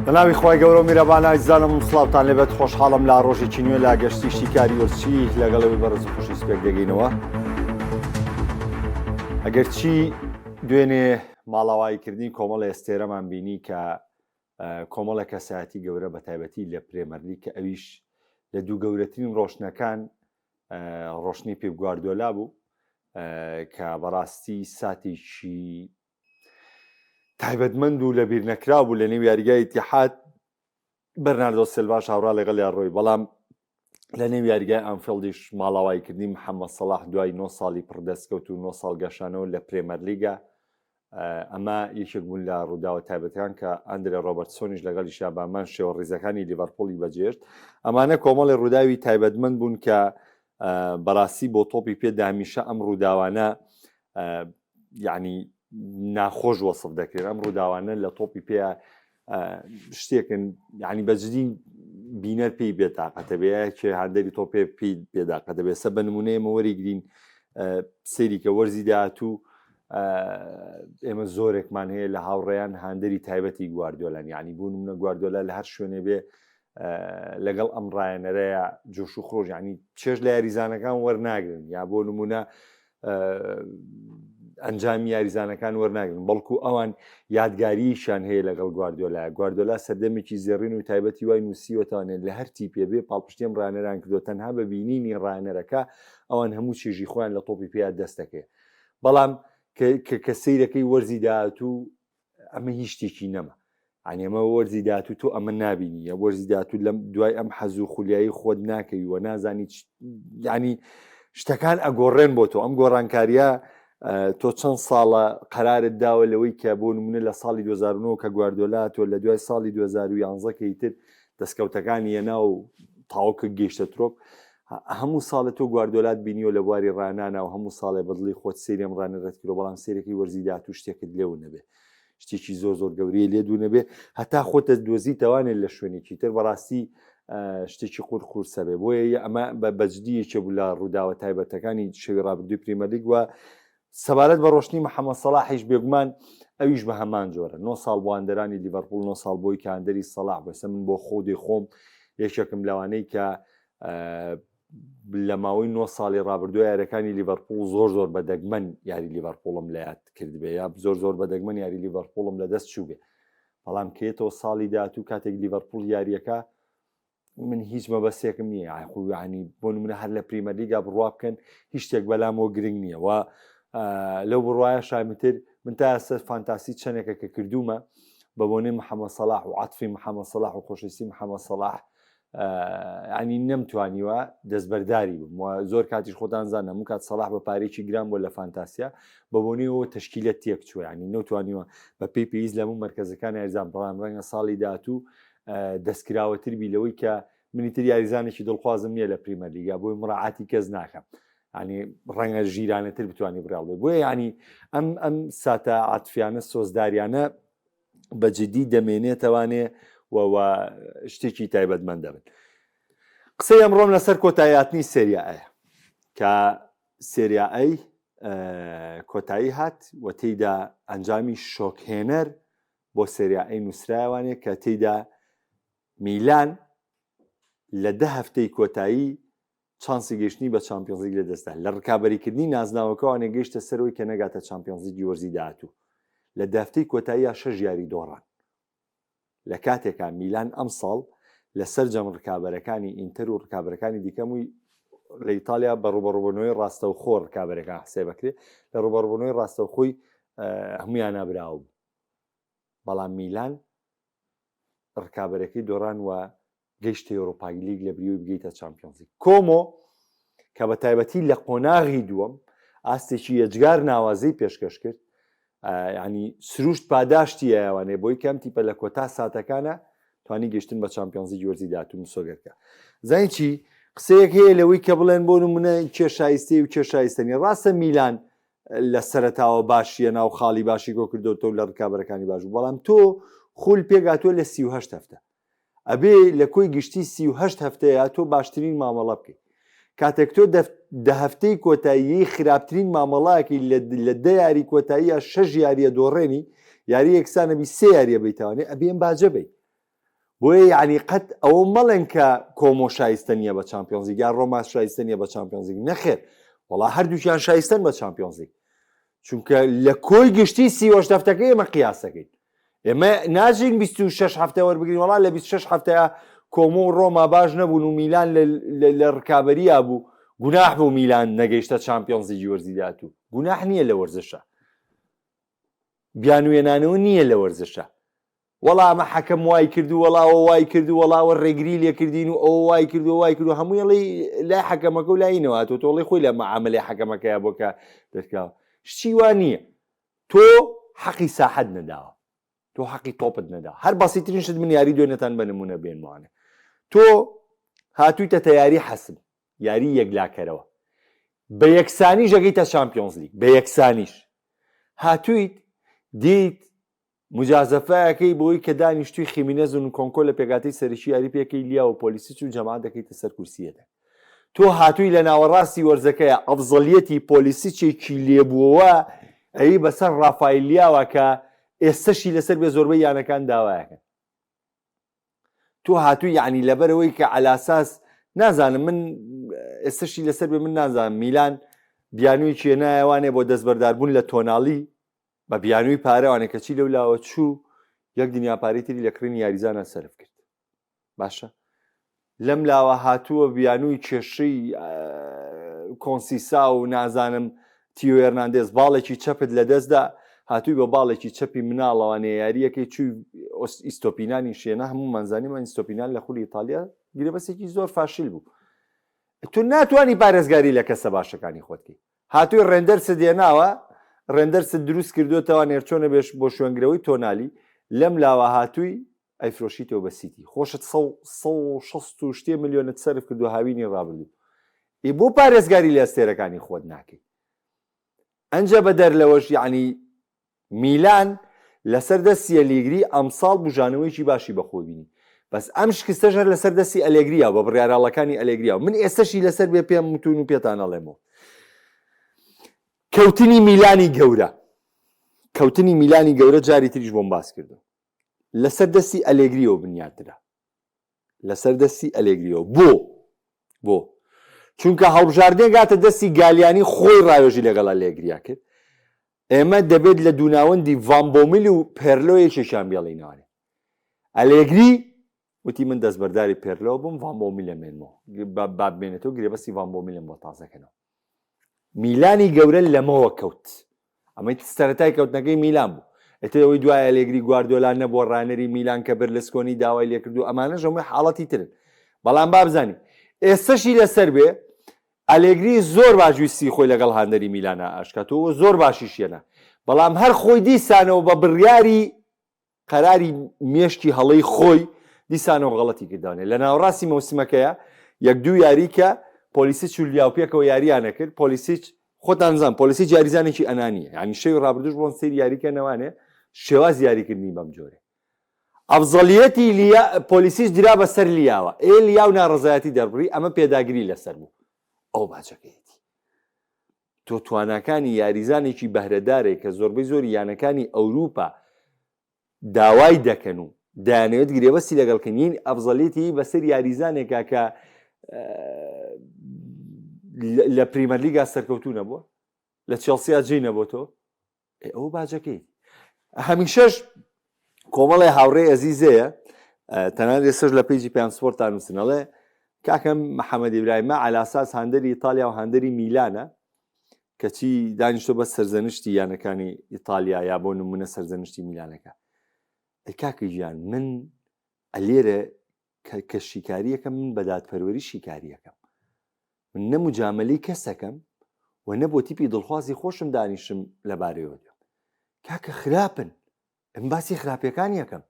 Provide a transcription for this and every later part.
بەناوی خۆی گەورە و میرەبان ئازیزانم سڵاوتان لێبێت خۆشحاڵم لە ڕۆژێکی نوێ لە گەشتی شیکاری وەرچی لەگەڵەوەی بەڕێز و خۆشی سپێک دەگەینەوە. ئەگەر چی دوێنێ ماڵاواییکردنی کۆمەڵ ئێستێرەمان بینی کە کۆمەڵە کەسایەتی گەورە بە تایبەتی لە پرێمەرلی کە ئەویش لە دوو گەورەترین ڕۆشنەکان ڕۆشنی پێپ گواردیۆلا بوو کە بەڕاستی ساتێکی تایبەتمەند و لە بیر نەکرا بوو لە نێو یاریگای ئیتیحاد. بەرناردۆ سیلڤا هاوڕا لەگەڵ یاڕۆی، بەڵام لە نێو یاریگای ئەنفیڵدیش ماڵاواییکردنی محەممەد سەلاح دوای 9 ساڵی پڕدەستکەوت و 9 ساڵ گەشانەوە لە پرێمەرلیگا. ئەمە یەکێک بوون لە ڕووداوە تایبەتەکان کە ئەندرێ ڕۆبەرتسۆنیش لەگەڵی شابامان شێوە ڕێزەکانی لیڤەرپۆڵی بەجێشت. ئەمانە کۆمەڵی ڕووداوی تایبەتمەند بوون کە بەڕاستی بۆ تۆپی پێدا هەمیشە ئەم ڕووداوانە یعنی ناخۆش وەسف دەکرێن. ئەم ڕووداوانە لە تۆپی پێ شتێکن یعنی بەجددی بینەر پێی بێتاقەتە بێ کێ هەندێری تۆ پێ پێداقەتە بێ سە بە نمونەیەمە وەریگرین سەیری کە وەرزی داهاتوو ئێمە زۆرێکمان هەیە لە هاوڕێیان هەندێری تایبەتی گواردیۆلان، یعنی بوون منە گواردیۆلا لە هەر شوێنێ بێ لەگەڵ ئەم ڕایەنەرەیە جۆش و خۆش، ینی چێژ لە یاریزانەکان وەرناگرن یا بۆ نمونە ئەنجامی یاریزانەکان وەرناگرن، بەڵکو ئەوان یادگاریشان هەیە لەگەڵ گواردیۆلا. گواردیۆلا سەردەمێکی زێڕین و تایبەتی وای نووسیوەتوانێت لە هەر تیپێ بێ پاڵپشتیم ڕانەران کردو تەنها بە بینینی ڕانەرەکە ئەوان هەموو چێژی خۆیان لە تۆپی پێیا دەست دەکەێت. بەڵام کە سەیرەکەی وەرزی داهاتوو ئەمە هیچ شتێکی نەما، ئەنی ئەمە وەرزی داهاتوو تۆ ئەمە نابینی یا وەرزی داهاتوو لەم دوای ئەم حەزوو خولیایی خۆت ناکەی و نازانی ینی شتەکان ئەگۆڕێن بۆ تۆ. ئەم گۆڕانکاریە تۆ چەند ساڵە قەرارت داوە لەوەی کە بۆ نمونە لە ساڵی 2009 کە گواردیۆلا تۆ لە دوای ساڵی 2011 کەی تر دەستکەوتەکانی هێنا و تاوەکە گەیشتە ترۆپ، هەموو ساڵە تۆ گواردیۆلات بینیوە لە بواری ڕانانە و هەموو ساڵێ بەدڵی خۆت سێریم ڕانەرەت کرد، بەڵام سێرەکەی وەرزی داهاتوو شتێکت لێو نەبێ، شتێکی زۆر زۆر گەورەیە لێ دوو نەبێ، هەتا خۆتە دۆزیتەوانێت لە شوێنێکی تر بەڕاستی شتێکی قورسە بێ. بۆیە ئەمە بەجددیەکێ بوو لە ڕووداوە تایبەتەکانی شەوی ڕابردووی پرێمەرلیگ و سەبارەت بە ڕۆشنی محەممەد سەلاحیش بێگومان ئەویش بە هەمان جۆرە 9 ساڵ بۆ هەندەرانی لیڤەرپۆڵ، 9 ساڵ بۆی کە هەندەری سەلاح بەسە من بۆ خۆدی خۆم یەکێکم لەوانەی کە لە ماوەی 9 ساڵی ڕابردووە یاریەکانی لیڤەرپۆڵ زۆر زۆر بەدەگمەن یاری لیڤەرپۆڵم لە یاد کردبێ یا زۆر زۆر بەدەگمەن یاری لیڤەرپۆڵم لە دەست چوو بێ. بەڵام کێتەوە ساڵی داهاتوو کاتێک لیڤەرپۆڵ یاریەکە من هیچ مەبەستێکم نییە، ینی بۆ نمونە هەر لە پریمەرلیگا بڕوا بکەن هیچ شتێک بەلامەوە گرنگ نییە. و لەو بڕواایە شایمتر من تا ئێستا فانتاسی چەندێکە کە کردومە بە بۆنەی محەممەد سەلاح و عاتفی محەممەد سەلاح و خۆشەویستی محەممەد سەلاح، ینی نەمتوانیوە دەستبەرداری بم و زۆر کاتیش خۆتان زانە هەموو کات سەلاح بە پارێکی گران بۆ لە فانتاسیا بە بۆنەوە تەشکیلە تێک چووە، ینی نەوتوانیوە بە پێی پێویست لە هەموو مەرکەزەکان یاریزان. بەڵام ڕەنگە ساڵی داهاتوو دەستکراوەتر بی لەوەی کە منیتر یاریزانێکی دڵخوازم نییە لە پریمەرلیگا بۆی مڕعاتی کەس ناکەم، ینی ڕەنگە ژیرانەتر بتوانانی بڕاڵ بێ. بۆیە ینی ئەم ساتە عاتفیانە سۆزداریانە بەجددی دەمێنێتەوانێ و شتێکی تایبەتمەند دەبن. قسەی ئەمڕۆم لەسەر کۆتاییاتنی سێریایە کە سێریای کۆتایی هات و تێیدا ئەنجامی شۆکهێنەر بۆ سێریای نووسراوانێ کە تێیدا میلان لە 10 هەفتەی کۆتایی چانسی گەشتنی بە چامپیۆنز لیگ لەدەستدا لە ڕکابەریکردنی نازناوەکەوانێ گەیشتە سەرەوەی کە نەگاتە چامپیۆنز لیگی وەرزی داهاتوو. لە 10 هەفتەی کۆتاییە 6 یاری دۆڕان لە کاتێکا میلان ئەم ساڵ لەسەر جەم ڕکابەرەکانی ئینتەر و ڕکابەرەکانی دیکەمووی لە ئیتالیا بە ڕوبەڕووبوونەوەی ڕاستەوخۆ ڕکابەرەکە حسێ بکرێت، لە ڕوبەڕووبوونەوەی ڕاستەوخۆی هەمویان نابراوە بوو. بەڵام میلان ڕکابەرەکەی دۆڕان و گەیشتە ئەوروپای لیگ لە بریوی بگەیتە چامپیۆنز لیگ. کۆمۆ کە بە تایبەتی لە قۆناغی دووەم ئاستێکی یەجگار ناوازەی پێشکەش کرد، ینی سروشت پاداشتی ئەوانێ بۆی کەم تیپە لە کۆتا ساتەکانە توانی گەشتن بە چامپیۆنز لیگی وەرزی داهاتوو مسۆگەرکە. زانی چی قسەیەک هەیە لەوەی کە بڵێن بۆ نمونە کێ شایستەی و کێ شایستەنی. ڕاستە میلان لە سەرەتاوە باشیە ناو خاڵی باشی گۆ کردەوە تۆ لە ڕکابەرەکانی باش بوو، بەڵام تۆ خول پێگاتوە لە 38 هەفتە ئەبێ لە کۆی گشتی 38 هەفتەیە تۆ باشترین مامەڵە بکەیت. کاتێک تۆ 10 هەفتەی کۆتایی خراپترین مامەڵایەکی لە 10 یاری کۆتاییە 6 یاریە دۆڕێنی یاری یەکسانەبی 3 یاریە بیتوانێ ئەبێن باجە بیت. بۆیە یعنی قەت ئەوە مەڵێن کە کۆمۆ شایستە نییە بە چامپیۆنز لیگ یان ڕۆما شایستە نییە بە چامپیۆنز لیگ نەخێر وەڵا هەردووکیان شایستەن بە چامپیۆنز لیگ چونکە لە کۆی گشتی سیوەش دەفتەکەی ئێمە قیاسەکەین ئێمە ناژین 26 هەفتە وەربگرین وەڵا لە 26 هەفتەیە کۆمۆ و ڕۆما باش نەبوون و میلان لە ڕکابەریە بوو گوناح بوو میلان نەگەیشتە چامپیۆنز لیگی وەرزی داهاتوو گوناح نییە لە وەرزشە بیانوێنانەوە نییە لە وەرزشە وەڵا ئەمە حەکەم وای کردو وەڵاوە وای کردو وەڵاوە ڕێگری لێکردین و ئەو وای کردو وای کردو هەمووی لای حەکەمەکە و لاینەوە تۆ تۆڵی خۆی لە مەعاملەی حەکەمەکەیە بۆکە دەرکاوە شتی وان نییە تۆ حەقی ساحەت نەداوە تۆ حەقی تۆپت نەدا هەر بەسیترین شت من یاری دوێنێتان بە نمونە بێنمانێ تۆ هاتوویتە تەیاری حەسم یاری یەکلاکەرەوە بە یەکسانی ژەگەیتە چامپیۆنز لیگ بە یەکسانیش هاتوویت دیت مجازەفەیەکەی بۆی کە دانیشتوی خیمینەز و کۆنکۆ لە پێگاتی سەرشی یاری پێکەی لیا و پۆلیسی و جەماعەت دەکەیتە سەر کورسیەدا تۆ هاتووی لە ناوەڕاستی وەرزەکەیە ئەفزەڵیەتی پۆلیسیچێکی لێبووەوە ئەی بەسەر ڕافایلیاوە کە ئێستەشی لەسەر بێ زۆربەی یانەکان داوایەکەن تۆ هاتووی یعنی لەبەرەوەی کە علاساس نازانم من ئێستەشی لەسەر بێ من نازانم میلان بیانووی چێنایەوانێ بۆ دەستبەرداربوون لە تۆناڵی بە بیانووی پارەوانێ کەچی لەولاوە چوو یەک دنیا پارەی تری لە کڕینی یاریزانە سەرف کرد باشە لەم لاوە هاتووە بیانووی کێشەی کۆنسیسا و نازانم تیۆ هێرناندێز باڵێکی چەپت لە دەستدا هاتووی بە باڵێکی چەپی مناڵەوانێ یاریەکەی چووی ئیستۆپینانی شێنە هەموو مانزانیمان ئیستۆپینان لە خولی ئیتالیا گرێبەسێکی زۆر فاشیل بوو تو ناتوانی پارێزگاری لە کەسە باشەکانی خۆتکی هاتووی ڕێندەرسە دێناوە ڕێندەرسە دروست کردوێتەوە نێرچۆنە بێش بۆ شوێنگرەوەی تۆنالی لەم لاوە هاتووی ئەیفرۆشیتەوە بە سیتی خۆشت 160 ملیۆنت سەرف کردو هاوینی ڕابردوو ئی بۆ پارێزگاری لە ئەستێرەکانی خۆت ناکەی ئەنجە بە دەرلەوەش یعنی میلان لەسەر دەستی ئەلێگری ئەمساڵ بژانەوەیکی باشی بەخۆ بینی بەس ئەم شکستەژەر لەسەر دەستی ئەلێگریە بە بڕیاراڵەکانی ئەلێگریە من ئێستەشی لەسەر بێ پێم متون و پێتان ئەڵێمەوە کەوتنی میلانی گەورە جاری تریش بۆم باس کردو لەسەر دەستی ئەلێگریەوە بنیاترا لەسەر دەستی ئەلێگریەوە بۆ چونکە هەڵبژاردنێک گاتە دەستی گالیانی خۆی ڕاوێژی لەگەڵ ئەلێگریا کرد ئێمە دەبێت لە دووناوەندی ڤامبۆمیل و پێرلۆیەکێکیان بێڵینەوەێ ئەلێگری وتی من دەستبەرداری پێرلۆ بووم ڤامبۆمیل لەمێنمەوە بابمێنێتەوە گرێبەسی ڤامبۆمیلم بۆ تازەکەنەوە میلانی گەورە لەمەوە کەوت ئەمەی سەرەتای کەوتنەکەی میلان بوو ئەتەوەی دوای ئەلێگری گواردیۆلا نەبووە ڕانەری میلان کە بەرلسکۆنی داوای لێکردو ئەمانەش هەمووی حاڵەتی ترن بەڵام بابزانی ئێستەشی لەسەر بێ ئەلێگری زۆر باشویستی خۆی لەگەڵ هاندەری میلانە ئاشکاتەوە زۆر باشیشێنە بەڵام هەر خۆی دیسانەوە بە بڕیاری قەراری مێشکی هەڵەی خۆی دیسانەوە غەڵەتی کردوانێ لە ناوەڕاستی مەوسمەکەیە یەک دوو یاریکە پۆلیسی چولیاوپێکەوە یاریانە کرد پۆلیسیچ خۆتان زان پۆلیسی جاریزانێکی ئەنانیە ینی شەوی ڕابردوش بۆن سەیری یاریکە نەوانێ شێواز یاریکردنی بەم جۆرە ئەفزەڵیەتی پۆلیسیش درا بەسەر لیاوە لیاو ناڕزایەتی دەربڕی ئەمە پێداگری لەسەر بوو ئەو باجەکەیەتی تۆ تواناکانی یاریزانێکی بەهرەدارێک کە زۆربەی زۆری یانەکانی ئەوروپا داوای دەکەن و دایانەوێت گرێبەستی لەگەڵکردنین ئەفزەڵیەتی بەسەر یاریزانێکە کە لە پریمەر لیگا سەرکەوتوو نەبووە لە چێلسیا جێی نەبووە تۆ ئەو باجەکەی هەمیشەش کۆمەڵی هاوڕێ ئەزیزەیە تەنانەت ئێستاش لە پیجی پێیان سپۆرتان نووسنەڵێ کاکەم محەممەد ئیبراهیمە علاساس هاندەری ئیتالیا و هاندەری میلانە کەچی دانیشتۆ بە سەرزەنشتی یانەکانی ئیتالیا یا بۆ نمونە سەرزەنشتی میلانەکە کاکی گیان من ئەلێرە کە شیکاریەکەم من بەدادپەروەری شیکاریەکەم من نەموجامەلەی کەسەکەم و نەبوو تیپی دڵخوازی خۆشم دانیشم لەبارەیەوە کاکە خراپن ئەم باسی خراپیەکان یەکەم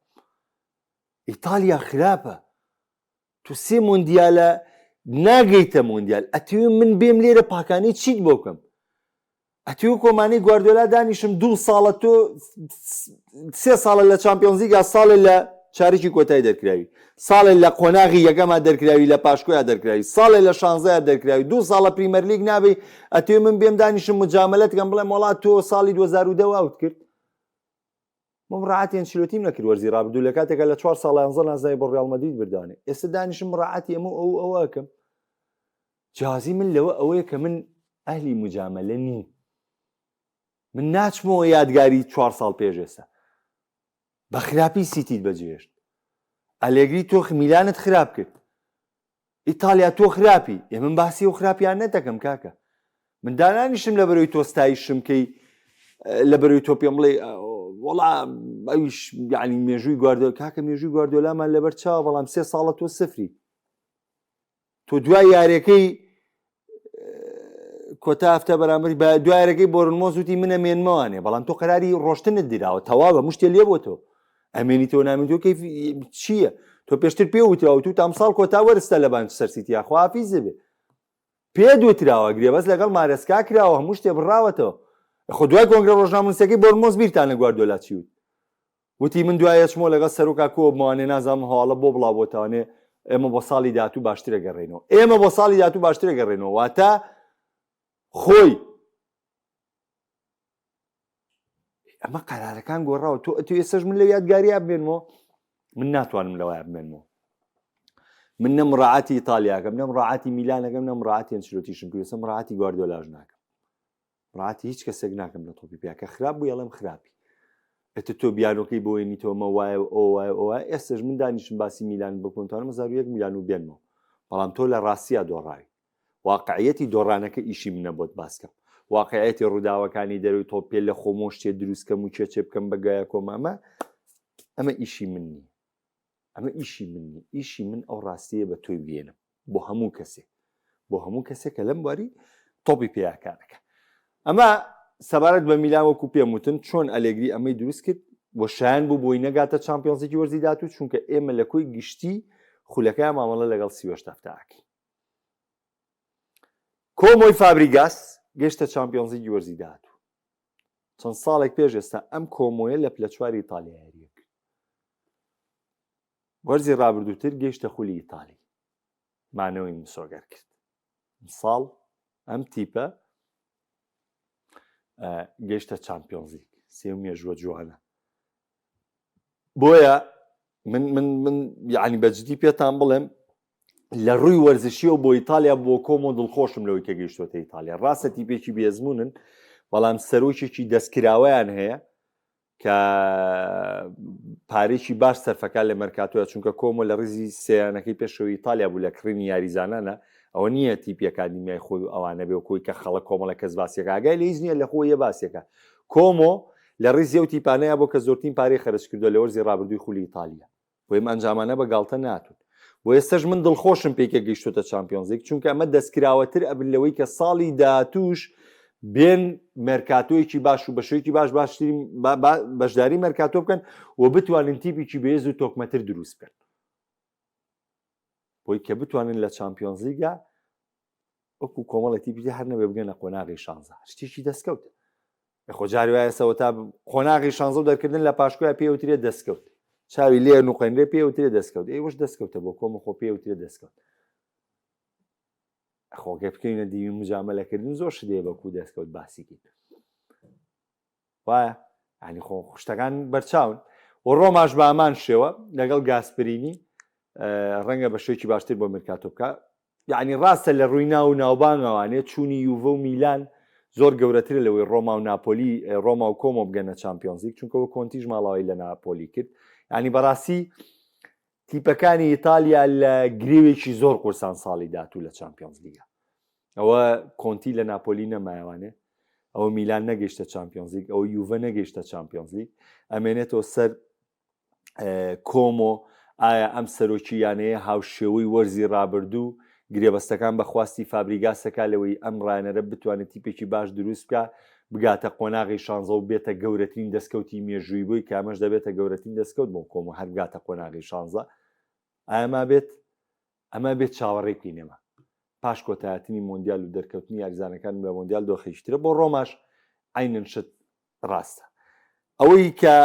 ئیتالیا خراپە تو سێ مۆندیالە ناگەیتە مۆندیال ئەتوێ من بێم لێرە پاکانی چیت بۆ بکەم ئەتوێ کۆمانەی گواردیۆلا دانیشم 2 ساڵە تۆ 3 ساڵە لە چامپیۆنز لیگا ساڵە لە چارێکی کۆتایی دەرکراوی ساڵێ لە قۆناغی یەکەما دەرکراوی لە پاشکۆیە دەرکراوی ساڵێ لە شانزەیە دەرکراوی 2 ساڵە پریمەر لیگ نابی ئەتوێ من بێم دانیشم مجاملەت کەم بڵێم وڵات تۆ ساڵی 2010 ئاوت کرد مەم ڕعاتیان چلۆتیم نەکرد وەرزی ڕابردوو لە کاتێکە لە 4 ساڵ یانزە نازای بۆ ڕێڵ مەدرید بردوانێ ئێستا دانیشم ڕعاتی ئەمە ئەوەکەم جیازی من لەوە ئەوەیە کە من ئەهلی مجامەلە نیم من ناچمەوە یادگاری 4 ساڵ پێش ئێستا بە خراپی سیتیت بەجێشت ئەلێگری تۆ میلانت خراپ کرد ئیتالیا تۆ خراپی من باسی و خراپیان نەتەکەم کاکە من دانانیشم لە بەرەوەی تۆ ستایشم کەی لە بەرەوەی تۆ پێم بڵێ وەڵا ئەویش یعنی مێژووی گواردیۆلا کاکە مێژووی گواردیۆلامان لەبەر چاوە بەڵام 3 ساڵە تۆ سفری تۆ دوای یاریەکەی کۆتا هەفتە بەرامبەر بە دوای یاریەکەی بۆرنمۆز وتی منە مێنمەوانێ بەڵام تۆ قەراری ڕۆشتنت دیراوە تەواوە مشتێ لێ بۆ تۆ ئەمێنیتەوە نامێنیتەوە کەیف چییە تۆ پێشتر پێ وتراوە تو تامساڵ کۆتا وەرستە لە مانچستەر سیتی خواحافیز بێ پێ دوتراوە گرێ بەس لەگەڵ مارەسکا کراوە هەموو شتێ بڕاوەتەوە خۆ دوای کۆنگرە ڕۆژنامەنووسەکەی بۆرنمۆز بیرتان لە گواردیۆلا چی وت وتی من دوایە چمۆ لەگەڵ سەرۆکا کۆ بمانێ نازانم هەواڵە بۆ بڵاوبۆتەوانێ ئێمە بۆ ساڵی داهاتوو باشترە گەڕێنەوە ئێمە بۆ ساڵی داهاتوو باشترە گەڕێنەوە واتە خۆی ئەمە قەرارەکان گۆڕاوە تۆ ئێستاش من لە یادگاریە بمێنمەوە من ناتوانم لەوایە بمێنمەوە من نەم ڕعاتی ئیتالیاکەم نەم ڕعاتی میلانەکەم نەم ڕعاتی ئەنچلۆتیشم پێویستم ڕعاتی گواردیۆلاژ ناکەم ڕعاتی هیچ کەسێک ناکەم لە تۆپی پیاکە خراپ بوو یاڵێم خراپی ئەتە تۆ بیانۆکەی بۆ وێنیتەوەمە وایە ئەوە ئێستاش من دانیشم باسی میلان بکۆنتوانم 1001 میلان و بێنمەوە بەڵام تۆ لە ڕاستیە دۆڕاوی واقعیەتی دۆڕانەکە ئیشی منە بۆت باسکەم واقعیەتی ڕووداوەکانی دەروی تۆ پێ لە خۆمۆ شتێ دروستکەم و چێ بکەم بەگایە کۆمامە ئەمە ئیشی من نیە ئەمە ئیشی من نیە ئیشی من ئەو ڕاستیە بە تۆی بێنم بۆ هەموو کەسێکە لەم بواری تۆپی پیاکانەکە ئەمە سەبارەت بە میلان وەکو پێم وتن چۆن ئەلێگری ئەمەی دروست کرد بۆ شایان بوو بۆی نەگاتە چامپیۆنزێکی وەرزی داهاتوو چونکە ئێمە لە کۆی گشتی خولەکەی مامەڵە لەگەڵ 38 هەفتەیەکی کۆمۆی فابریگاس گەشتە چامپیۆنزێکی وەرزی داهاتوو چەند ساڵێک پێش ئێستا ئەم کۆمۆیە لە پلە چواری ئیتالیا یاریە کرد وەرزی ڕابردووتر گەیشتە خولی ئیتالی مانەوەی مسۆگەر کرد ساڵ ئەم تیپە گەیشتە چامپیۆنزی سێم مێژووە جوانە بۆیە من یعنی بەجددی پێتان بڵێم لە ڕووی وەرزشیەوە بۆ ئیتالیا بۆ کۆمۆ دڵخۆشم لەوەی کە گەیشتوتە ئیتالیا ڕاستە تیپێکی بێزمونن بەڵام سەرۆکێکی دەستکراوەیان هەیە کە پارێکی باش سەرفەکان لە مەرکاتۆیە چونکە کۆمۆ لە ڕیزی سێیانەکەی پێشەوەی ئیتالیا بوو لە کڕینی یاریزانانە ئەوە نییە تیپی ئەکادیمیای خۆی و ئەوانە بێ و کۆی کە خەڵک کۆمەڵە کەس باسیەکە ئاگای لە هیچ نییە لە خۆی یە باسیەکە کۆمۆ لە ڕیزی و تیپانەیە بۆ کە زۆرترین پارەی خەرج کردو لە وەرزی ڕابردووی خولی ئیتالیا بۆ ئێمە ئەنجامانە بەگاڵتە ناتون بۆ ئێستاش من دڵخۆشم پێکە گەیشتوتە چامپیۆنزێک چونکە ئەمە دەستکراوەتر ئەبن لەوەی کە ساڵی داهاتووش بێن مەرکاتۆیەکی باش و بەشێکی باشترین بەشداری مەرکاتۆ بکەن و بتوانن تیپێکی بەهێز و تۆکمەتر دروست بکەن بۆی کە بتوانن لە چامپیۆنز لیگا وەکو کۆمەڵی تیپی هەر نەبێ بگەنە قۆناغی 16 شتێکی دەستکەوتە خۆ جاری وایەسەوە تا قۆناغی 16 دەرکردن لە پاشکۆیە پێوترێ دەستکەوت چاوی لێ نوقێنرێ پێوترێ دەستکەوت ئێوەش دەستکەوتە بۆ کۆمە خۆ پێوترێ دەستکەوت خۆگە بکەینە دیوی مجامەلەکردن زۆر شدێ بەکو دەستکەوت باسی کرد وایە ینی خۆ شتەکان بەرچاون و ڕۆماش بە ئامان شێوە لەگەڵ گاسپرینی ڕەنگە بە شێکی باشتر بۆ مرکاتۆ بکە یعنی ڕاستە لە ڕووی ناو و ناوبانگەوانێت چوونی یوڤە و میلان زۆر گەورەترە لەوەی ڕۆما و ناپۆلی ڕۆما و کۆمۆ بگەنە چامپیۆنزیک چونکەوە کۆنتیژ ماڵاوی لە ناپۆلی کرد ینی بەڕاستی تیپەکانی ئیتالیا لە گرێوێکی زۆر قورسان ساڵی داهاتوو لە چامپیۆنز لیگا ئەوە کۆنتی لە ناپۆلی نەمایەوانێ ئەوە میلان نەگەیشتە چامپیۆنز لیگ ئەوە یوڤە نەگەیشتە چامپیۆنز لیگ ئەمێنێتەوە سەر کۆمۆ ئایا ئەم سەرۆکیانەیە هاوشێوەی وەرزی ڕابردوو گرێبەستەکان بەخواستی فابریگاسەکە لەوەی ئەم ڕایەنەرە بتوانێت تیپێکی باش دروست بکە بگاتە قۆناغی 16 و بێتە گەورەترین دەستکەوتی مێژووی بووی کە ئەمەش دەبێتە گەورەترین دەستکەوت بۆ کۆمۆ هەر بگاتە قۆناغی 16 ئەمە بێت چاوەڕێی بکەینەمە پاش کۆتایەتنی مۆندیال و دەرکەوتنی یاریزانەکان لە مۆندیال دۆخیشترە بۆ ڕۆماش عینەن شت ڕاستە ئەوەی کە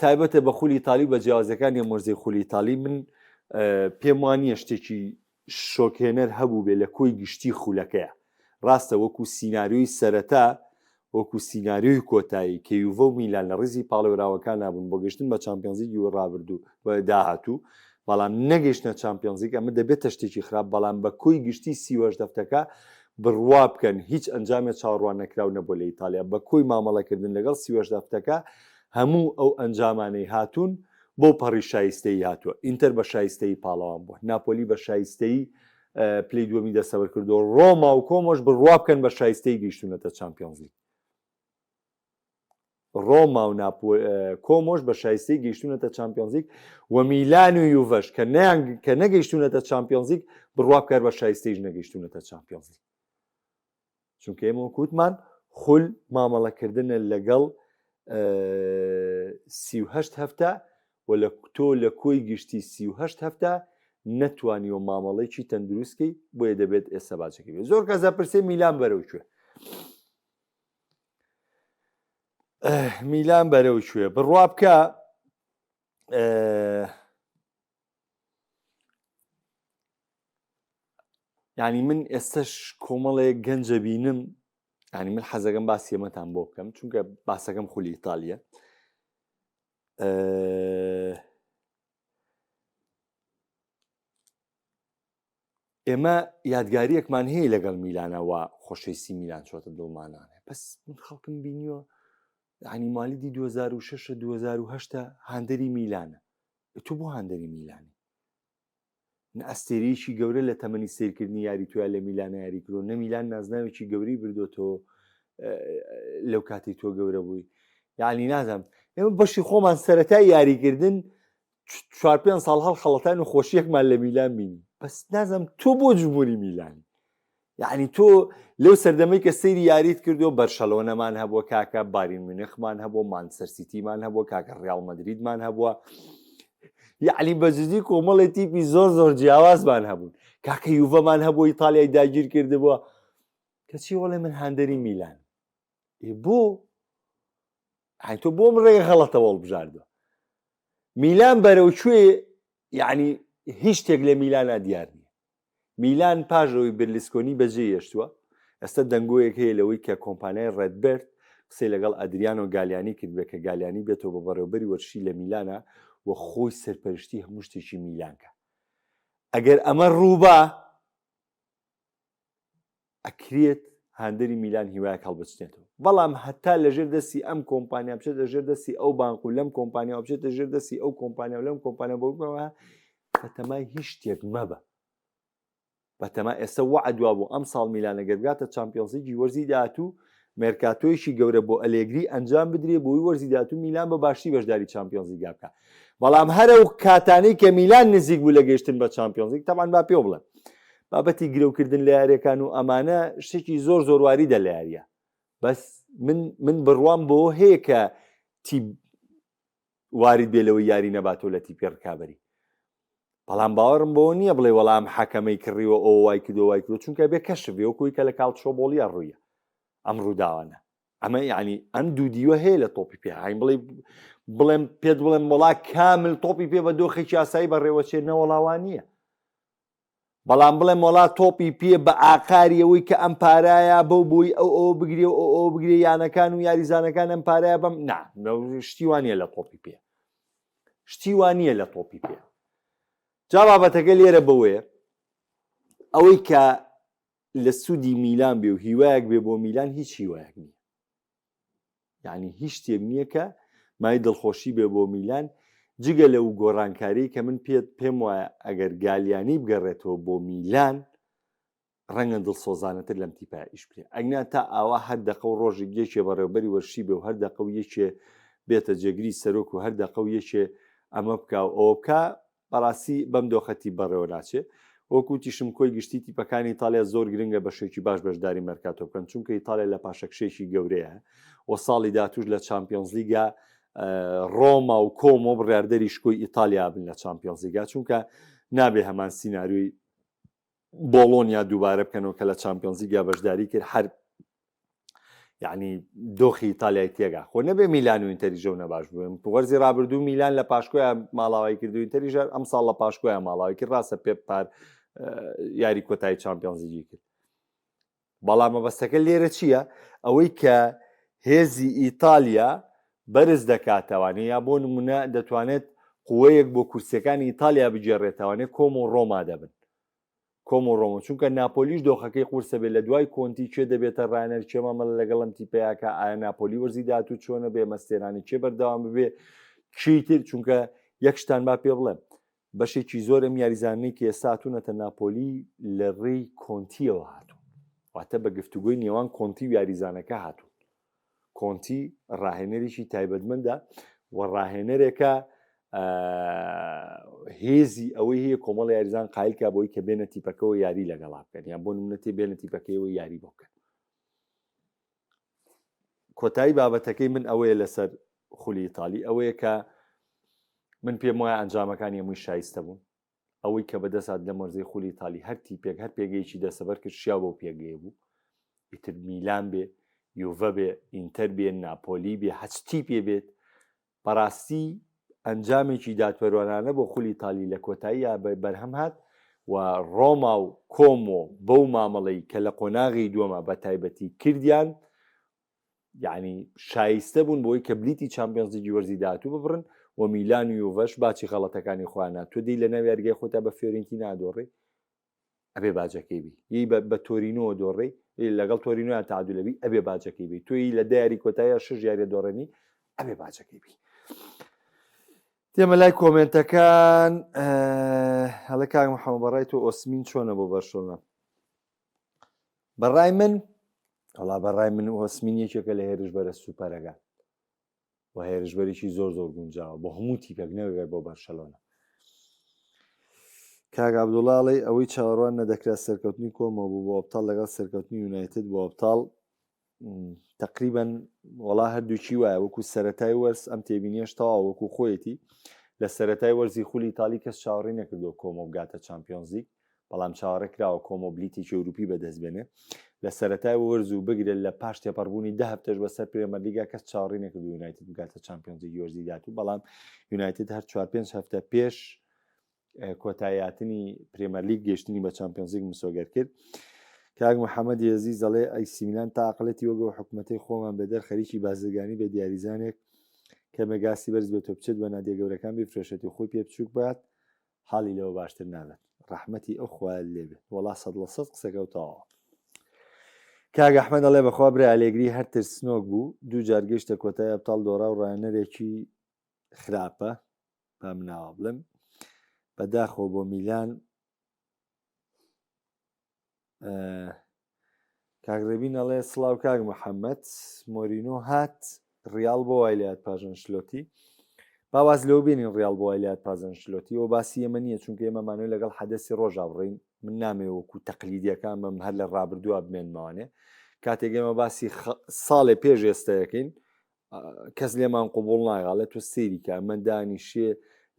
تایبەتە بە خولی ئیتالی بە جیاوازەکانی مۆرزەی خولی ئیتالی من پێم وانییە شتێکی شۆکێنەر هەبوو بێ لە کۆی گشتی خولەکەیە ڕاستە وەکو سیناریۆی سەرەتا وەکو سیناریۆی کۆتایی کە یوڤە و میلان لە ڕیزی پاڵێوراوەکان نابوون بۆ گەشتن بە چامپیۆنزیگی و ڕابردوو داهاتوو بەڵام نەگەیشتنە چامپیۆنزیگ ئەمە دەبێتە شتێکی خراپ بەڵام بە کۆی گشتی سیوەش دەفتەکە بڕوا بکەن هیچ ئەنجامێ چاڕوان نەکراو نەبوو لە ئیتالیا بە کۆی مامەڵەکردن لەگەڵ سیوەش دەفتەکە هەموو ئەو ئەنجامانەی هاتوون بۆ پەڕی شایستەی هاتووە ئینتەر بە شایستەی پاڵەوان بووە ناپۆلی بە شایستەی پلەی دووەمی دەسەبەر کردو ڕۆما و کۆمۆش بڕوا بکەن بە شایستەی گەیشتونەتە چامپیۆنزلیگ ڕۆما و کۆمۆش بە شایستەی گەیشتونەتە چامپیۆنزلیگ و میلان و یوڤەش کە نەگەیشتونەتە چامپیۆنزلیگ بڕوا بکار بە شایستەیش نەگەیشتونەتە چامپیۆنزلیگ چونکە ئێمە کووتمان خول مامەڵەکردنە لەگەڵ 38 هەفتە و لە تۆ لە کۆی گشتی 38 هەفتە نەتوانیوە مامەڵەیەکی تەندروستکەی بۆیە دەبێت ئێستا باچەکەی بێت زۆر کەس دەپرسێ میلان بەرەو کوێ میلان بەرەو کوێ بڕوا بکە یعنی من ئێستش کۆمەڵێک گەنجە بینم ینی من حەزەکەم باسی ئەمەتان بۆ بکەم چونکە باسەکەم خولی ئیتالیە ئێمە یادگاریەکمان هەیە لەگەڵ میلانەوە خۆشەویستی میلان چۆتە دڵمانانێ بەس من خەڵکم بینیوە ینی مالیدی 2006 2010 هاندەری میلانە تۆ بۆ هاندەری میلانی ئەستێرەیەکی گەورە لە تەمەنی سیرکردنی یاری توە لە میلانە یاریکردۆ نە میلان نازناوێکی گەوری بردۆتەوە لەو کاتی تۆ گەورە بووی یعنی نازانم ئێمە بەشی خۆمان سەرەتای یاریکردن 4-5 ساڵ هەڵ خەڵەتان و خۆشیەکمان لە میلان بینی بەس نازانم تۆ بۆ جمهوری میلانی یعنی تۆ لەو سەردەمەی کە سەیری یاریت کردو بەرشەلۆنەمان هەبووە کاکە باین مونیخمان هەبووە مانچستەر سیتیمان هەبووە کاکە ڕیاڵ مەدریدمان هەبووە یعنی بەجددی کۆمەڵی تیپی زۆر جیاوازمان هەبوون کاکە یوڤەمان هەبووە ئیتالیای داگیر کردبووە کەچی وەڵێ من هاندەری میلان بۆ تۆ بۆم ڕێگە غەڵەتەوە هەڵبژاردووە میلان بەرەو کوێ یعنی هیچ شتێک لە میلانە دیار نییە میلان پاژەوەی برلسکۆنی بەجێ هێشتووە ئێستا دەنگۆیەک هەیە لەوەی کە کۆمپانیای ڕێدبرد قسەی لەگەڵ ئەدریانۆ گالیانی کرد بێ کە گالیانی بێتەوە بە بەڕێوەبەری وەرشی لە میلانە و خۆی سەرپەرشتی هەموو شتێکی میلانکە ئەگەر ئەمە ڕووبا ئەکرێت هاندەری میلان هیوایەک هەڵبچێتەوە بەڵام هەتا لەژێر دەستی ئەم کۆمپانیا بچێت لەژێر دەستی ئەو بانک و لەم کۆمپانیا بچێت لەژێر دەستی ئەو کۆمپانیا و لەم کۆمپانیا بۆەوە بەتەمای هیچ شتێک مەبە بەتەما ئێستا وعدوا بوو ئەم ساڵ میلانە گەرگاتە چامپیۆنزلیگی وەرزی داهاتوو مێرکاتۆیشی گەورە بۆ ئەلێگری ئەنجام بدرێ بۆی وەرزی داهاتوو میلان بە باشی بەشداری چامپیۆنزلیگا بکە بەڵام هەرە و کاتانەی کە میلان نزیک بوو لە گەیشتن بە چامپیۆنزلیگ تەمان با پێ بڵێ بابەتی گرەوکردن لە یاریەکان و ئەمانە شتێکی زۆر واریدە لە یاریە بەس من بڕوام بۆ هەیە کە تیپ وارد بێ لەوەی یاری نەباتەوە لە تیپی ڕکابەری بەڵام باوەڕم بۆ نییە بڵێ وەڵام حەکەمەی کڕیوە ئەو وای کردو چونکە بێ کەشفێ وەکوی کە لە کاڵ شۆبۆڵیە ڕوویە ئەم ڕووداوانە ئەمە یعنی ئەم دوو دیوە هەیە لە تۆپی پێ هایم بڵێم پێت بڵێم وڵا کامل تۆپی پێ بە دۆخێکی ئاسایی بەڕێوەچێت نەوەڵاوان نییە بەڵام بڵێم وڵا تۆپی پێ بە ئاقاریەوەی کە ئەم پارایە بەو بووی ئەو بگرێ و ئەو بگرێ یانەکان و یاریزانەکان ئەم پارایە بەم شتیوانە لە تۆپی پێ شتیوانە لە تۆپی پێ جا بابەتەکە لێرە بەوەیە ئەوەی کە لە سوودی میلان بێ و هیوایەک بێ بۆ میلان هیچ هیوایەک نییە یعنی هیچ شتێک نییە کە مای دڵخۆشی بێ بۆ میلان جگە لەو گۆڕانکاری کە من پێم وایە ئەگەر گالیانی بگەڕێتەوە بۆ میلان ڕەنگە دڵسۆزانەتر لەم تیپای ئیش بکرێ ئەگنا تا ئاوا هەر دەقە و ڕۆژی یەکێ بەڕێوەبەری وەرشی بێ و هەر دەقە و یەکێ بێتە جێگری سەرۆک و هەر دەقە و یەکێ ئەمە بکە و ئەوە بکە بەڕاستی بەم دۆخەتی بەڕێوە ناچێت وەکو تیشم کۆی گشتی تیپەکانی ئیتالیا زۆر گرنگە بەشێکی باش بەشداری مەرکاتۆ بکەن چونکە ئیتالیا لە پاشەکشێکی گەورەیە و ساڵی داهاتووش لە چامپیۆنزلیگا ڕۆما و کۆمۆ بڕاردەری شکۆی ئیتالیا بن لە چامپیۆنزلیگا چونکە نابێ هەمان سیناریۆی بۆڵۆنیا دووبارە بکەنەوە کە لە چامپیۆنزلیگا بەشداری کرد هەر یعنی دۆخی ئیتالیای تێگا خۆ نەبێ میلان و ئینتەریژە نەباش بووم وەرزی ڕابردوو میلان لە پاشکۆیان ماڵاوای کردو ئینتەریژە ئەم ساڵ لە پاشکۆیان ماڵاوای کرد ڕاستە پێ پار یاری کۆتایی چامپیۆنزلیگی کرد بەڵام مەبەستەکە لێرە چییە ئەوەی کە هێزی ئیتالیا بەرز دەکاتەوانێ یا بۆ نمونە دەتوانێت قوەیەک بۆ کورسەکانی ئیتالیا بجێڕێتەوانێ کۆم و ڕۆما دەبن کۆم و ڕۆمە چونکە ناپۆلیش دۆخەکەی قورسە بێت لە دوای کۆنتی چێ دەبێتە ڕانەر چێمەمە لەگەڵم تیپەیەکە ئایا ناپۆلی وەرزی داهاتوو چۆنە بێ مەستێرانی چێ بەردەوام ببێ چیتر چونکە یەکشتان با پێ بڵێم بەشێکی زۆرم یاریزانەی کە ئێستا هاتوونەتە ناپۆلی لە ڕێی کۆنتیەوە هاتوو واتە بە گفتوگوی نێوان کۆنتی و یاریزانەکە هاتوو کۆنتی ڕاهێنەرێکی تایبەتمەندە و ڕاهێنەرێکە هێزی ئەوەی هەیە کۆمەڵ یاریزان قایلکە بۆی کە بێنە تیپەکەەوە یاری لەگەڵا بکەن یان بۆ نمونەتی بێنە تیپەکەیەوە یاری بۆ بکەن کۆتایی بابەتەکەی من ئەوەیە لەسەر خولی ئیتالی ئەوەیە کە من پێم وایە ئەنجامەکانی هەمووی شایستە بوون ئەوەی کە بەدەسات لە مەرزەی خولی ئیتالی هەر تیپێک هەر پێگەیەکی دەسەبەر کرد شیا بۆ پێگەیە بوو ئیتر میلان بێ یوڤە بێ ئینتەر بێ ناپۆلی بێ هەچتی پێ بێت بەڕاستی ئەنجامێکی دادپەروانانە بۆ خولی ئیتالی لە کۆتاییە بەرهەم هات و ڕۆما و کۆمۆ بەو مامەڵەی کە لە قۆناغی دووەمە بە تایبەتی کردیان یعنی شایستە بوون بۆی کە بلیتی چامپیۆنز لیگی وەرزی داهاتوو ببڕن و میلان و یوڤەش باچی خەڵەتەکانی خۆیانە تۆ دەی لە ناو یاریگای خۆتا بە فیۆرێنتینا دۆڕێ ئەبێ باجەکەی بی یی بە تۆرینۆ دۆڕێ لەگەڵ تۆرینۆیان تعادولەبی ئەبێ باجەکەی بی تۆی لە دایاری کۆتاییە 6 یاریە دۆڕێنی ئەبێ باجەکەی بی تێمە لای کۆمنتەکان هەڵە کاک محەممەد بەڕای تۆ ئۆسمین چۆنە بۆ بەرشۆنە بەڕای من هەڵا بەڕای من ئۆسمین یەکێکە لە هێرشبەرە سوپەرەکان و هێرشبەرێکی زۆر زۆر گونجاوە بۆ هەموو تیپێک نەوەگەر بۆ بەرشەلۆنە کاک عەبدوڵڵاڵی ئەوەی چاوەڕوان نەدەکرا سەرکەوتنی کۆمە بوو بۆ ئۆپتال لەگەڵ سەرکەوتنی یونایتد بۆ ئۆپتال تقریبا وڵا هەردووچی وایە وەکو سەرەتای وەرز ئەم تێبینیەشتەوە وەکو خۆیەتی لە سەرەتای وەرزی خولی ئیتالی کەس چاوەڕێی نەکردو کۆمۆ بگاتە چامپیۆنز لیگ بەڵام چاوەڕێ کراوە کۆمۆ بلیتێکی ئەوروپی بەدەست بێنێ لە سەرەتای وەرز و بگرێت لە پاش تێپەڕبوونی 10 هەفتەش بەسەر پرێمەرلیگا کەس چاوەڕێی نەکردو یونایتد بگاتە چامپیۆنز لیگی وەرزی داهاتوو بەڵام یونایتد هەر 4-5 هەفتە پێش کۆتاییاتنی پرێمەرلیگ گەشتنی بە چامپیۆنز لیگ مسۆگەر کرد کاک محەممەد یێزی دەڵێ ئەی سیمیلان تاقلەتی وەگە و حکوومەتەی خۆمان بەدەر خەریکی بازرگانی بە دیاریزانێک کە مەگاسی بەرز بێت تۆ بچێت بە نادیە گەورەکان بفرۆشێت و خۆی پێ بچووک بات حاڵی لەوە باشتر نابێت ڕەحمەتی ئەو خوایە لێبێت وەڵا 100% قسەکەوتەوە کاک ئەحمەد دەڵێ بەخوا برای ئالێگری هەر ترسنۆک بوو دوو جار گەیشتە کۆتای ئەبتاڵ دۆڕا و ڕایەنەرێکی خراپە با مناوە بڵێم بەداخۆ بۆ میلان کاگرێبین ئەڵێ سڵاو کاک محەممەد مۆرینۆ هات ڕیال بۆ وای لات پاژن شلۆتی باواز لەو بینین ڕیال بۆ وای لات پازن شلۆتی ئەو باسی ئێمە نییە چونکە ئێمەمانۆی لەگەڵ حەدەسی ڕۆژا بڕین من نامێ وەکو تەقلیدیەکان بم هەر لە ڕابردووە بمێنمەوانێ کاتێک ئێمە باسی ساڵێ پێش ئێستەیەکەین کەس لێمان قوبوڵ ناگاڵێت تۆ سەیری کە ئەمە دانیشێ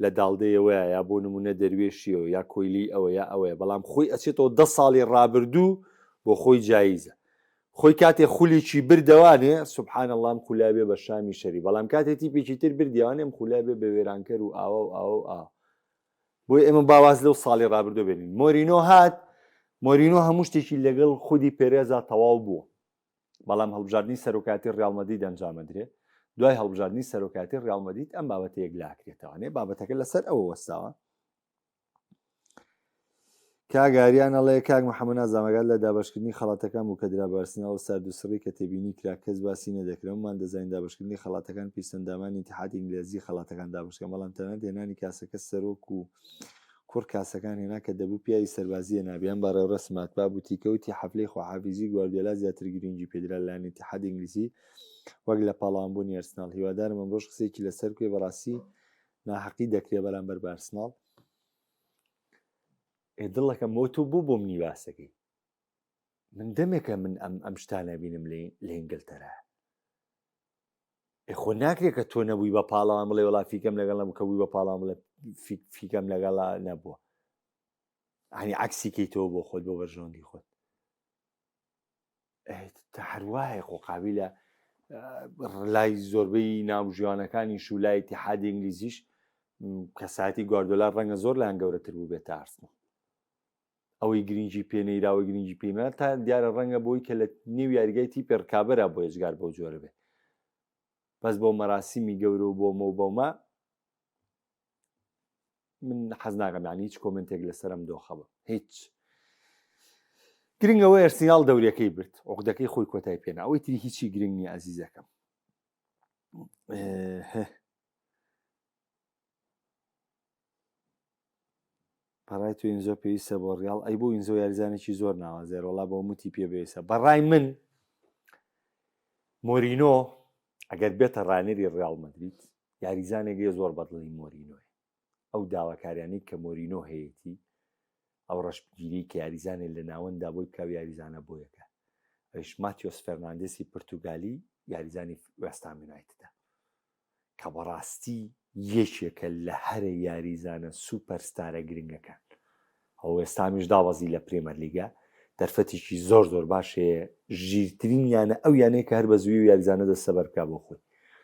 لە داڵدەیەوەیە یا بۆ نمونە دەروێشیەوە یا کۆیلی ئەوە یا ئەوەیە بەڵام خۆی ئەچێتەوە 10 ساڵی ڕابردوو بۆ خۆی جاییزە خۆی کاتێک خولیکی بردەوانێ سوبحان الله ئەم خولابێ بە شامی شەری بەڵام کاتێکی پێکی تر بردیوانێ ئەم خولابێ بە وێرانکەر و ئاوە و ئاوە و ئا بۆی ئێمە باواز لەو ساڵی ڕابردوو بێنین مۆرینۆ هات مۆرینۆ هەموو شتێکی لەگەڵ خودی پێرێزا تەواو بووە بەڵام هەڵبژاردننی سەرۆکاتی ڕیال مەدرید ئەنجامەدرێت دوای هەڵبژاردننی سەرۆکاتی ڕیال مەدرید ئەم بابەتەیەک لاکرێتەوەنێ بابەتەکە لەسەر ئەوە وەستاوە کاگاریان ئەڵێ کاک محەممەد نازامەگات لە دابشکردنی خەڵاتەکان بوو کە درا بەرسنەوە سەردووسڕی کە تێبینی کرا کەس باسی نەدەکرێتمان دەزانین دابشکردنی خەڵاتەکان پیسەندامان ئیتیحادی ئینگلیزی خەڵاتەکان دابشکەن بەڵام تەنانەت هێنانی کاسەکە سەرۆک و کوڕ کاسەکان هێنا کە دەبوو پیاوی سەربازیە نابیان بە ڕێوڕسمات با بوتیکەوتی حەفلەی خواحافیزی گواردیۆلا زیاتر گرنگی پێدرا لەلایەن ئیتیحادی ئینگلیزی وەک لە پاڵەوانبوونی ئەرسناڵ هیوادارم ئەمڕۆژ قسێکی لەسەر کوێ بەڕاستی ناحەقی دەکرێت بەرامبەر بە ئەرسناڵ دڵەکەم بۆ تۆ بوو بۆم نیواسەکەی من دەمێکە من ئەم شتانە بینم لە ئینگلتەرا خۆ ناکرێت کە تۆ نەبووی بە پاڵەوان بڵێ وڵا فیکەم لەگەڵ نەبوو کە بووی بە پاڵەوان بڵێ فیکەم لەگەڵ نەبووە هەنی عەکسیکەی تۆ بۆ خۆت بۆ بەرژەوەندی خۆت هەروایە خۆ قابلە لای زۆربەی ناوژیوانەکانیش و لای ئیتیحادی ئینگلیزیش کەساتی گواردیۆلا ڕەنگە زۆر لایەن گەورەتر بوو بێتە ئارسناڵ ئەوەی گرنگی پێنەیراوە گرنگی پێنە تا دیارە ڕەنگە بۆی کە لە نێو یاریگای تیپێ ڕکابەرە بۆ ێجگار بۆ جۆرە بێ بەس بۆ مەراسیمی گەورە و بۆمە و بۆمە من حەز ناکەم یانی هیچ کۆمنتێک لەسەرم دۆخەبە هیچ گرنگەوە ئەرسینال دەورەکەی برد عقدەکەی خۆی کۆتای پێنا ئەوەی تری هیچی گرنگ نییە ئەزیزەکەم پەڕای تو ئینزۆ پێویستە بۆ ڕیاڵ ئەی بۆ ئینزۆ یاریزانێکی زۆر ناوازێر وەڵا بۆ موتی پێ بێویستە بەڕای من مۆرینۆ ئەگەر بێتە ڕانێری ڕیاڵ مەدرید یاریزانێکی زۆر بەدڵی مۆرینۆی ئەو داواکاریانەی کە مۆرینۆ هەیەی ئەو ڕەشبگیری کە یاریزانێک لە ناوەندا بۆی کاو یاریزانە بۆ یەکە ئەوش ماتیۆس فەرناندێسی پرتوگالی یاریزانی وێستام یونایتدە کە بەڕاستی یەکێکە لە هەرە یاریزانە سوپەرستارە گرنگەکان ئەو ئێستامیش داوەزی لە پرێمەر لیگە دەرفەتێکی زۆر زۆر باشەیە ژیرترین یانە ئەو یانەیە کە هەر بە زووی و یاریزانە دەستە بەرکا بۆ خۆی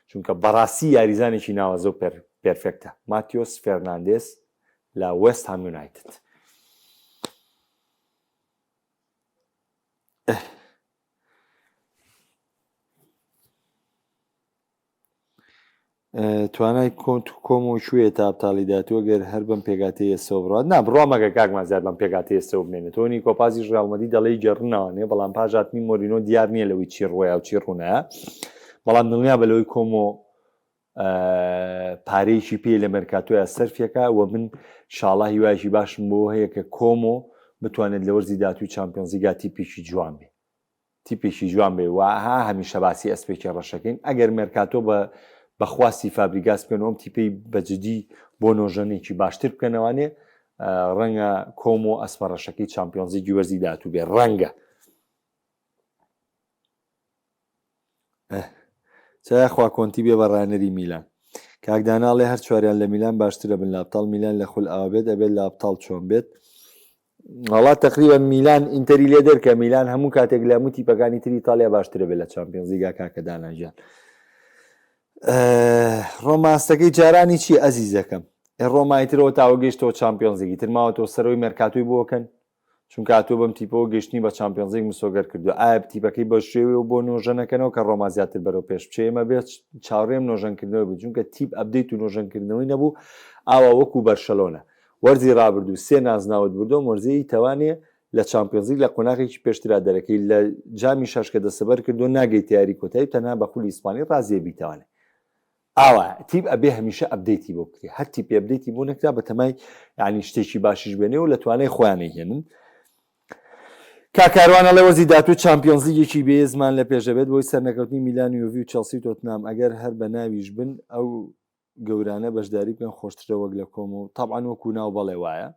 چونکە بەڕاستی یاریزانێکی ناوەزە و پێرفێکتە ماتیۆس فەرناندێس لە وێستام یونایتد توانای کۆم و شوێ تا ئەبتاڵی داتووە گەر هەر بم پێگاتی ئێستا بڕات نا بڕوا مەگە کاکمان زیاد بەم پێگاتی ئێستا بمێنێت تۆنی کۆپازی ژاڵمەدی دەڵی گەڕناوانێ بەڵام پاژاتنی مۆرینۆ دیار نییە لەوەی چی ڕۆیا و چی ڕوونەیە بەڵام دڵنیا بە لەوەی کۆم و پارەیەکی پێ لە مەرکاتۆیە سەرفێکە و من شاڵا هیوایشی باشم بۆ هەیە کە کۆم و بتوانێت لە وەرزی دااتوی چامپیۆنزیگا تیپێکی جوان بێ تیپێکی جوان بێ وها هەمیشە باسی ئەسپێکی ڕەشەکەین ئەگەر مەرکاتۆ بەخواستی فابریگاس بکەن ئەم تیپەی بەجددی بۆ نۆژەنێکی باشتر بکەنەوانێ ڕەنگە کۆم و ئەسپە ڕەشەکەی چامپیۆنزیگی وەرزی دااتوو بێ ڕەنگە چایخوا کۆنتی بێ بە ڕانەری میلان کاکداناڵێ هەر چواریان لە میلان باشترە بن لە ئەبتاڵ میلان لە خول ئاوا بێت ئەبێت لە ئەبتاڵ چۆن بێت وڵات تقریبا میلان ئینتەری لێ دەرکە میلان هەموو کاتێک لە هەموو تیپەکانی تری ئیتالیا باشترە بێت لە چامپیۆنزیگا کاکە داناژیان ڕۆماستەکەی جارانی چی ئەزیزەکەم ڕۆمایترەوە تاوە گەیشتەوە چامپیۆنزێکی ترماوەتەوە سەرەوەی مەرکاتۆی بۆکەن چونکە هاتووە بەم تیپەوە گەشتنی بە چامپیۆنزێک مسۆگەر کردو ئایا تیپەکەی بە شێوێ و بۆ نۆژەنەکەنەوە کە ڕۆما زیاتر بەرەو پێش بچێمە بێت چاوەڕێم نۆژەنکردنەوە بوو چونکە تیپ ئەبدەیت و نۆژەنکردنەوەی نەبوو ئاوا وەکو بەرشەلۆنە وەرزی ڕابردوو سێ نازناوت بردو مۆرزەی تەوانێ لە چامپیۆنزیک لە قۆناغێکی پێشترا دەرەکەی لە جامی شەش کە دەسەبەر کردو ناگەی تیاری کۆتایی تەنها بە خولی ئیسپانی ڕازیە بیتەوانێ ئاوا تیپ ئەبێ هەمیشە ئەبدەیتی بۆ بکرێ هەر تیپ ئەبدەیتی بۆ نەکرا بە تەمای یعنی شتێکی باشیش بێنێ و لە توانای خۆیانەی هێنن کاکاروانە لە وەرزی دااتوی چامپیۆنزیگێکی بێ زمان لە پێشەبێت بۆی سەرنەکەوتنی میلان یۆڤی و چەلسی و تۆتنام ئەگەر هەر بە ناویش بن ئەو گەورانە بەشداری بکەن خۆشترە وەک لە کۆم و تەبعان وەکو ناو بەڵێ وایە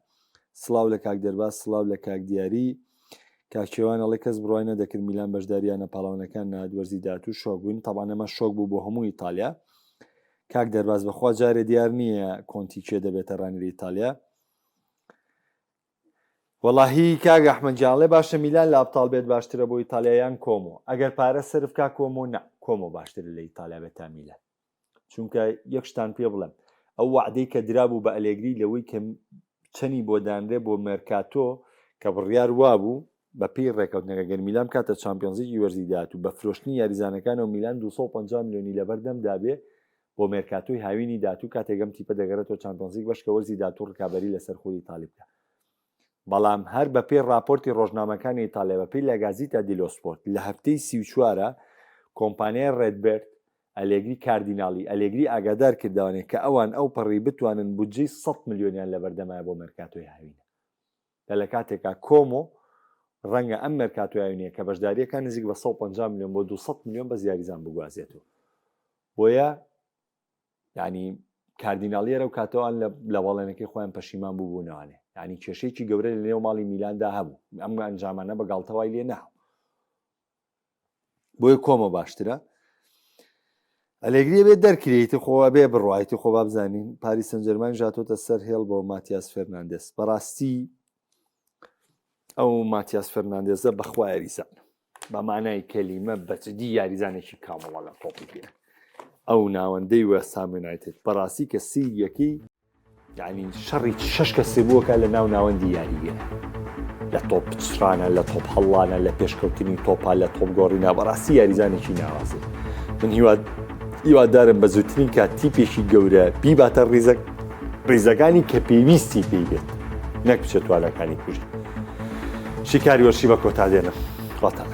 سڵاو لە کاک دەرباز سڵاو لە کاک دیاری کاکێوانەڵی کەس بڕای نەدەکرد میلان بەشداریانە پاڵاونەکان نهات وەرزی دااتوو شۆک بوون تەبعان ئەمە شۆک بوو بۆ هەموو ئیتالیا کاک دەرباز بەخوا جارێ دیار نییە کۆنتی کێ دەبێتە ڕانگەری ئیتالیا وەڵاهی کاک ئەحمەدجانڵێ باشە میلان لە ئەبتاڵ بێت باشترە بۆ ئیتالیایان کۆمۆ ئەگەر پارە سرف کا کۆمۆ نا کۆمۆ باشترە لە ئیتالیا بێتە میلان چونکە یەک شتان پێ بڵێم ئەو وعدەی کە درابوو بە ئەلێگری لەوەی کە چەنی بۆ دانرێ بۆ مەرکاتۆ کە بڕیار وابوو بە پێی ڕێکەوتنەکە گەر میلان کاتە چامپیۆنزیی وەرزی داات و بە فرۆشتنی یاریزانەکانەوە میلان 250 میلیۆنی لەبەردەم دابێ بۆ مێرکاتۆی هاوینی دااتوو کاتێگەم تیپە دەگەڕێتەوە چامپیۆنزیک بەشکە وەرزی دااتوو ڕکابەری لەسەر خۆی ئیتالی بکە بەڵام هەر بە پێی راپۆرتی ڕۆژنامەکانی ئیتالیا بە پێی لە گازیتا دیلۆ سپۆرت لە هەفتەی 34 کۆمپانیای ڕێدبرد ئەلێگری کاردیناڵی ئەلێگری ئاگادار کردوانێت کە ئەوان ئەو پەڕی بتوانن بودجەی 100 میلیۆنیان لەبەردەمایە بۆ مێرکاتۆی هاوینە لە کاتێکا کۆمۆ ڕەنگە ئەم مێرکاتۆی هاوینەیە کە بەشداریەکان نزیک بە 150 میلیۆن بۆ 200 میلیۆن بە زیاریزان بگوازێتەوە بۆیە یعنی کاردیناڵیەرە و کاتەوان لە وەڵێنەکەی خۆیان پەشیمان بووبوونەوانێ یعنی کێشەیەکی گەورە لە نێو ماڵی میلاندا هەبوو ئەم ئەنجامانە بە گاڵتەوای لێ ناو بۆیە کۆمە باشترە ئەلێگری بێت دەرکرێتی خۆوە بێ بڕایەتی خۆ بابزانین پاریس سەن ژەرمەن ژاتۆتە سەر هێڵ بۆ ماتیاس فەرناندێز بەڕاستی ئەو ماتیاس فەرناندێزە بەخوا یاریزانە بە مانای کەلیمە بەجددی یاریزانێکی کامەڵە لە تۆپی پێ ئەو ناوەندەی وەستام یونایتد بەڕاستی کە سیریەکەی یعنی شەڕی شەش کەسێ بووەکە لە ناو ناوەندی یاریگە لە تۆپ پچرانە لە تۆپ هەڵانە لە پێشکەوتنی تۆپا لە تۆپ گۆڕینا بەڕاستی یاریزانێکی ناوازێ من هیواد هیوادارم بە زووترین کاتی پێشی گەورە بیباتە ڕێزەکانی کە پێویستی پێی بێت نەک بچێت توالەکانی کوژ شکاری وەرشی بە کۆتا دێنم خواتان